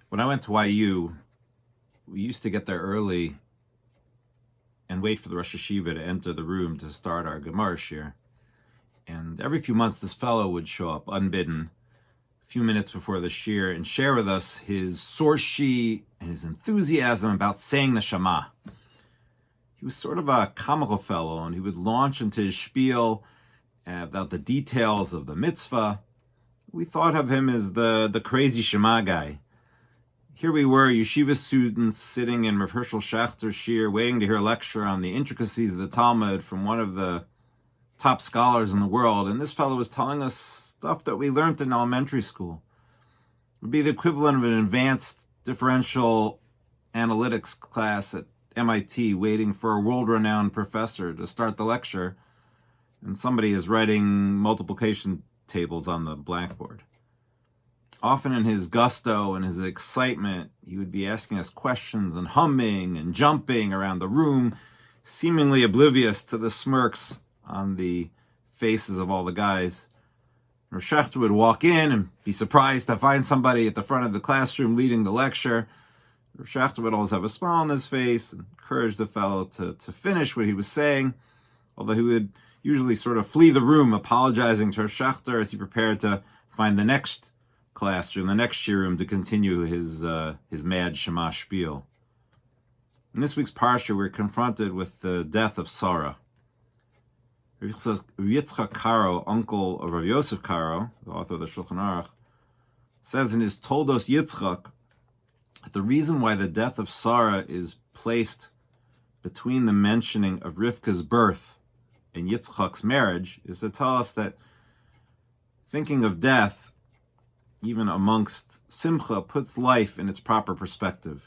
When I went to YU, we used to get there early and wait for the Rosh Hashiva to enter the room to start our Gemara shir. And every few months, this fellow would show up unbidden, a few minutes before the shir, and share with us his source sheet and his enthusiasm about saying the Shema. He was sort of a comical fellow, and he would launch into his spiel about the details of the mitzvah. We thought of him as the crazy Shema guy. Here we were, yeshiva students, sitting in Rav Hershel Schachter's shir, waiting to hear a lecture on the intricacies of the Talmud from one of the top scholars in the world, and this fellow was telling us stuff that we learned in elementary school. It would be the equivalent of an advanced differential analytics class at MIT, waiting for a world-renowned professor to start the lecture, and somebody is writing multiplication tables on the blackboard. Often in his gusto and his excitement, he would be asking us questions and humming and jumping around the room, seemingly oblivious to the smirks on the faces of all the guys. Rav Schachter would walk in and be surprised to find somebody at the front of the classroom leading the lecture. Rav Schachter would always have a smile on his face and encourage the fellow to finish what he was saying, although he would usually sort of flee the room, apologizing to Rav Schachter as he prepared to find the next classroom, the next shir room, to continue his mad Shema spiel. In this week's parsha, we're confronted with the death of Sarah. Rav Yitzchak Karo, uncle of Rav Yosef Karo, the author of the Shulchan Aruch, says in his Toldos Yitzchak that the reason why the death of Sarah is placed between the mentioning of Rivka's birth and Yitzchak's marriage is to tell us that thinking of death, even amongst Simcha, puts life in its proper perspective.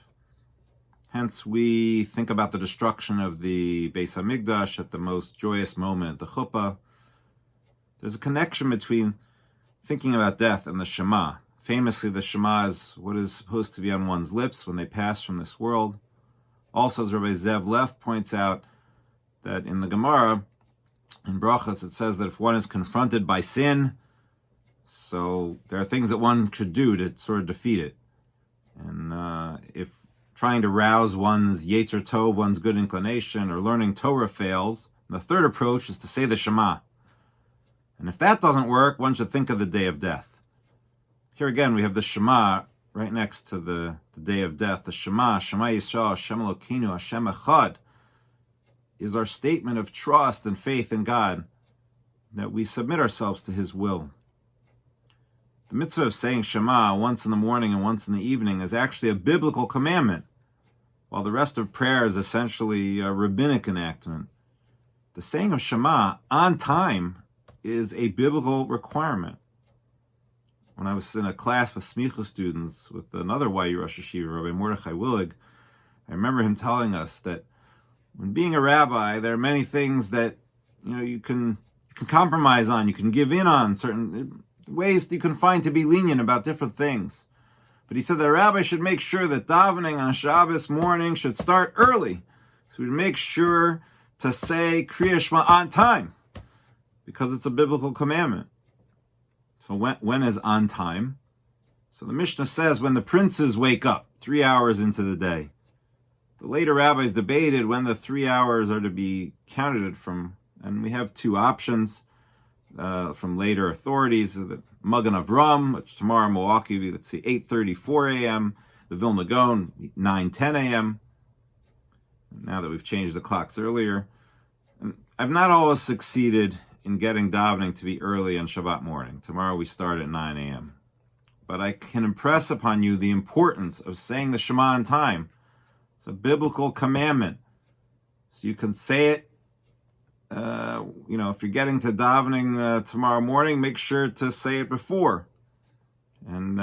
Hence, we think about the destruction of the Beis HaMikdash at the most joyous moment, the chuppah. There's a connection between thinking about death and the Shema. Famously, the Shema is what is supposed to be on one's lips when they pass from this world. Also, as Rabbi Zev Leff points out, that in the Gemara, in Brachos, it says that if one is confronted by sin, so there are things that one should do to sort of defeat it. And if trying to rouse one's Yetzer Tov, one's good inclination, or learning Torah fails, the third approach is to say the Shema. And if that doesn't work, one should think of the day of death. Here again, we have the Shema right next to the day of death. The Shema, Shema Yisrael, Hashem Elokeinu, Hashem Echad, is our statement of trust and faith in God, that we submit ourselves to His will. The mitzvah of saying Shema once in the morning and once in the evening is actually a biblical commandment, while the rest of prayer is essentially a rabbinic enactment. The saying of Shema on time is a biblical requirement. When I was in a class with Smicha students with another YU Rosh Hashiva, Rabbi Mordechai Willig, I remember him telling us that when being a rabbi, there are many things that you can compromise on, you can give in on, certain ways you can find to be lenient about different things. But he said that a rabbi should make sure that davening on Shabbos morning should start early. So we make sure to say Kriya Shema on time, because it's a biblical commandment. So when is on time? So the Mishnah says when the princes wake up, 3 hours into the day. The later rabbis debated when the 3 hours are to be counted from, and we have two options from later authorities: the Magen Avram, which tomorrow in Milwaukee, let's see, 8:34 a.m., the Vilna Gaon, 9:10 a.m. Now that we've changed the clocks earlier, and I've not always succeeded in getting davening to be early on Shabbat morning. Tomorrow we start at 9 a.m. But I can impress upon you the importance of saying the Shema on time. It's a biblical commandment. So you can say it, if you're getting to davening tomorrow morning, make sure to say it before. And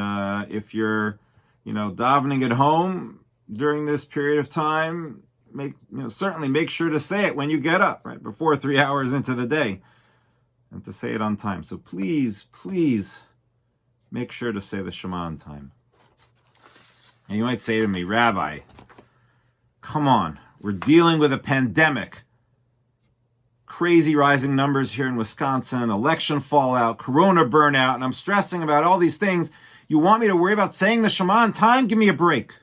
if you're, davening at home during this period of time, certainly make sure to say it when you get up, right, before 3 hours into the day, and to say it on time. So please make sure to say the Shema on time. And you might say to me, Rabbi, come on, we're dealing with a pandemic. Crazy rising numbers here in Wisconsin, election fallout, corona burnout, and I'm stressing about all these things. You want me to worry about saying the Shema on time? Give me a break.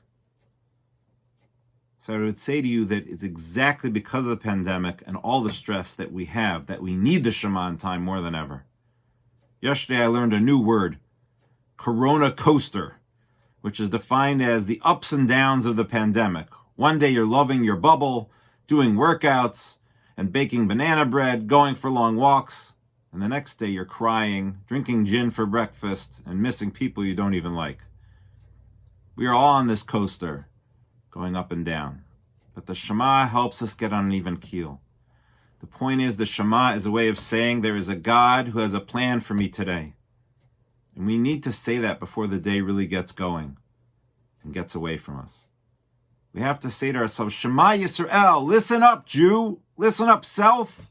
So I would say to you that it's exactly because of the pandemic and all the stress that we have that we need the Shema on time more than ever. Yesterday I learned a new word, Corona coaster, which is defined as the ups and downs of the pandemic. One day you're loving your bubble, doing workouts, and baking banana bread, going for long walks. And the next day you're crying, drinking gin for breakfast, and missing people you don't even like. We are all on this coaster, going up and down. But the Shema helps us get on an even keel. The point is, the Shema is a way of saying there is a God who has a plan for me today. And we need to say that before the day really gets going and gets away from us. We have to say to ourselves, Shema Yisrael, listen up, Jew. Listen up, self.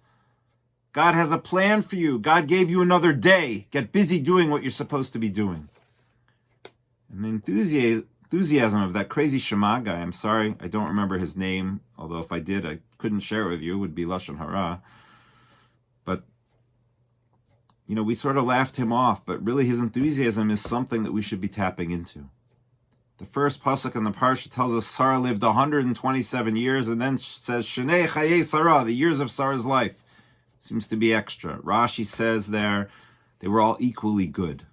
God has a plan for you. God gave you another day. Get busy doing what you're supposed to be doing. And the enthusiasm of that crazy Shema guy, I'm sorry, I don't remember his name, although if I did, I couldn't share it with you, it would be Lashon Hara. But, we sort of laughed him off, but really his enthusiasm is something that we should be tapping into. The first pasuk in the parsha tells us Sarah lived 127 years, and then says, Shnei Chayei Sarah, the years of Sarah's life. Seems to be extra. Rashi says there, they were all equally good.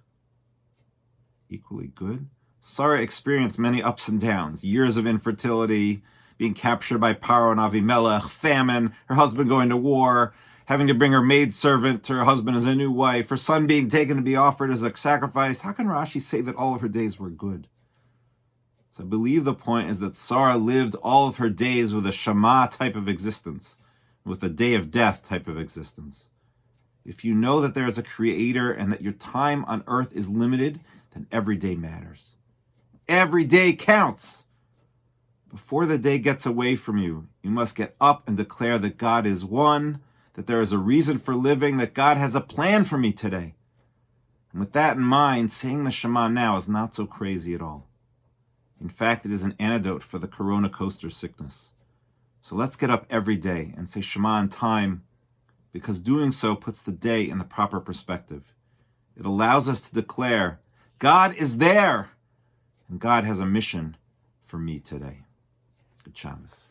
Equally good? Sarah experienced many ups and downs, years of infertility, being captured by Paro and Avimelech, famine, her husband going to war, having to bring her maidservant to her husband as a new wife, her son being taken to be offered as a sacrifice. How can Rashi say that all of her days were good? So I believe the point is that Sarah lived all of her days with a Shema type of existence, with a day of death type of existence. If you know that there is a creator and that your time on earth is limited, then every day matters. Every day counts. Before the day gets away from you, you must get up and declare that God is one, that there is a reason for living, that God has a plan for me today. And with that in mind, saying the Shema now is not so crazy at all. In fact, it is an antidote for the Corona coaster sickness. So let's get up every day and say Shema on time, because doing so puts the day in the proper perspective. It allows us to declare, God is there, and God has a mission for me today. Good Shabbos.